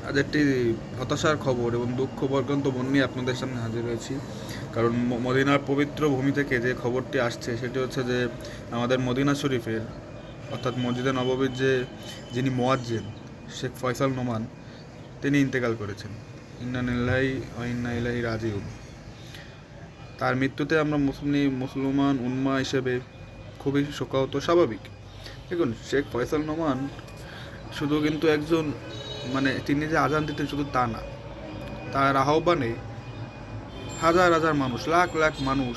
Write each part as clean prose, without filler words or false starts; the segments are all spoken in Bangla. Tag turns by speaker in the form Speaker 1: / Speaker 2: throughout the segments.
Speaker 1: আজ একটি হতাশার খবর এবং দুঃখ বর্গান্ত মন নিয়ে আপনাদের সামনে হাজির হয়েছি। কারণ মদিনার পবিত্র ভূমি থেকে যে খবরটি আসছে সেটি হচ্ছে যে আমাদের মদিনা শরীফের অর্থাৎ মসজিদে নববীর যিনি মুয়াজ্জিন শেখ ফয়সাল নোমান তিনি ইন্তেকাল করেছেন। ইন্না লিল্লাহি ওয়া ইন্না ইলাইহি রাজিউন। তার মৃত্যুতে আমরা মুসলমান উম্মাহ হিসেবে খুবই শোকাহত, স্বাভাবিক। দেখুন, শেখ ফয়সাল নোমান শুধু কিন্তু একজন, তিনি যে আজান দিতেন শুধু তা না, তার আহ্বানে হাজার হাজার মানুষ, লাখ লাখ মানুষ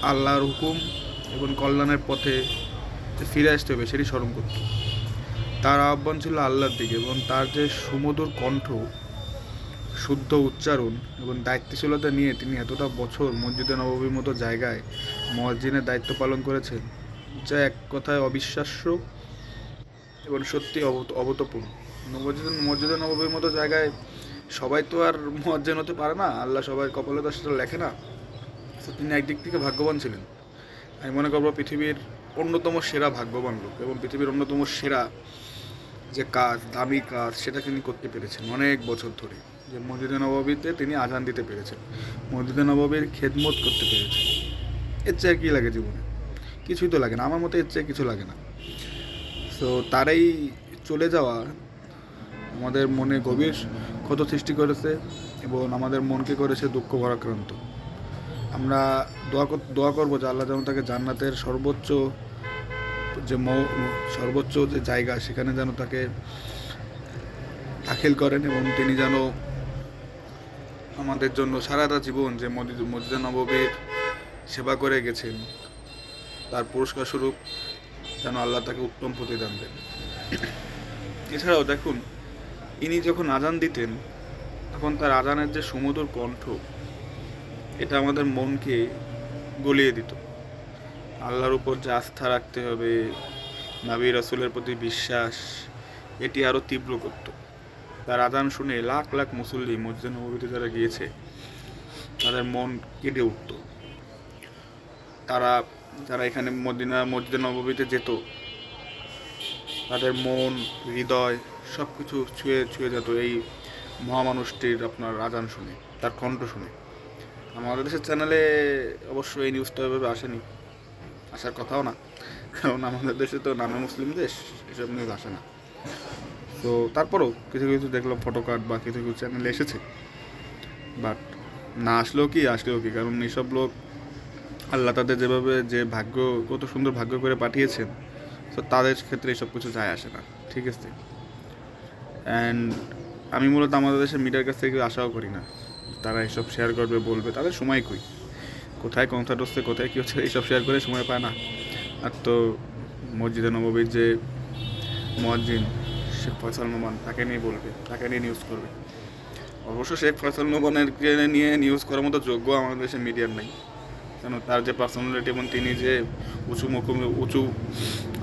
Speaker 1: আল্লাহর হুকুম এবং কল্যাণের পথে যে ফিরে আসতে হবে সেটি স্মরণ করত। তার আহ্বান ছিল আল্লাহর দিকে এবং তার যে সুমধুর কণ্ঠ, শুদ্ধ উচ্চারণ এবং দায়িত্বশীলতা নিয়ে তিনি এতটা বছর মসজিদে নববীর মতো জায়গায় মুয়াজ্জিনের দায়িত্ব পালন করেছেন, যা এক কথায় অবিশ্বাস্য এবং সত্যি অভূতপূর্ণ। মসজিদে নববীর মতো জায়গায় সবাই তো আর মুয়াজ্জিন হতে পারে না, আল্লাহ সবাই কপালে তো সেটা লেখে না। তো তিনি একদিক থেকে ভাগ্যবান ছিলেন। আমি মনে করবো পৃথিবীর অন্যতম সেরা ভাগ্যবান লোক এবং পৃথিবীর অন্যতম সেরা যে কাজ, দামি কাজ, সেটা তিনি করতে পেরেছেন অনেক বছর ধরে। যে মসজিদে নববীতে তিনি আজান দিতে পেরেছেন, মসজিদে নববীর খেদমত করতে পেরেছেন। এর চেয়ে কী লাগে জীবনে? কিছুই তো লাগে না, আমার মতে এর চেয়ে কিছু লাগে না। তো তারাই চলে যাওয়া আমাদের মনে গভীর ক্ষত সৃষ্টি করেছে এবং আমাদের মনকে করেছে দুঃখ ভারাক্রান্ত। আমরা দোয়া করবো যে আল্লাহ যেন তাকে জান্নাতের সর্বোচ্চ যে জায়গা সেখানে যেন তাকে দাখিল করেন এবং তিনি যেন আমাদের জন্য সারাটা জীবন যে মসজিদে নববীর সেবা করে গেছেন তার পুরস্কার স্বরূপ যেন আল্লাহ তাকে উত্তম প্রতিদান দেন। এছাড়াও দেখুন, ইনি যখন আজান দিতেন তখন তার আজানের যে সুমধুর কণ্ঠ, এটা আমাদের মনকে গলিয়ে দিত। আল্লাহর উপর যে আস্থা রাখতে হবে, নবী রাসূলের প্রতি বিশ্বাস, এটি আরও তীব্র করত। তার আজান শুনে লাখ লাখ মুসল্লি মসজিদে নববীতে যারা গিয়েছে তাদের মন কেঁদে উঠত। যারা এখানে মসজিদে নববীতে যেত তাদের মন, হৃদয় সব কিছু ছুঁয়ে যেত এই মহামানুষটির আপনার আজান শুনে, তার কণ্ঠ শুনে। আমাদের দেশের চ্যানেলে অবশ্য এই নিউজটা এভাবে আসেনি, আসার কথাও না, কারণ আমাদের দেশে তো নামে মুসলিম দেশ, এসব নিউজ আসে না। তো তারপরেও কিছু কিছু দেখলাম ফটোকার্ড বা কিছু কিছু চ্যানেলে এসেছে, বাট না আসলেও কি, কারণ এইসব লোক আল্লাহ তাদের যেভাবে যে ভাগ্য, কত সুন্দর ভাগ্য করে পাঠিয়েছেন, তো তাদের ক্ষেত্রে এইসব কিছু যায় আসে না, ঠিক আছে। অ্যান্ড আমি মূলত আমাদের দেশের মিডিয়ার কাছ থেকে আশাও করি না তারা এসব শেয়ার করবে, বলবে। তাদের সময় কোথায় কনসার্ট হচ্ছে, কোথায় কী হচ্ছে, এইসব শেয়ার করে সময় পায় না। আর তো মসজিদে নববীর যে মুয়াজ্জিন শেখ ফয়সাল নোমান, তাকে নিয়ে বলবে, তাকে নিয়ে নিউজ করবে। অবশ্য শেখ ফয়সাল নোমানের নিয়ে নিউজ করার মতো যোগ্য আমাদের দেশের মিডিয়ার নাই, কেন তার যে পার্সোনালিটি এবং তিনি যে উঁচু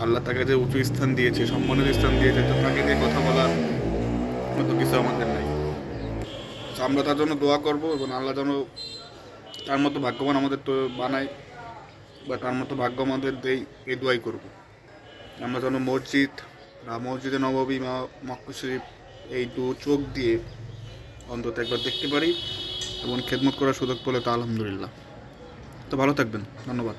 Speaker 1: আল্লাহ তাকে যে উঁচু স্থান দিয়েছে, সম্মানিত স্থান দিয়েছে, তো তাকে নিয়ে কথা বলার মতো কিছু আমাদের নাই। তো আমরা তার জন্য দোয়া করব এবং আল্লাহ যেন তার মতো ভাগ্যবান আমাদের তো বানায় বা তার মতো ভাগ্য আমাদের দেই, এই দোয়াই করব। আমরা যেন মসজিদে নববী বা মক্কা শরীফ এই দু চোখ দিয়ে অন্তত একবার দেখতে পারি এবং খেদমত করার সুযোগ পেলে তো আলহামদুলিল্লাহ। তো ভালো থাকবেন, ধন্যবাদ।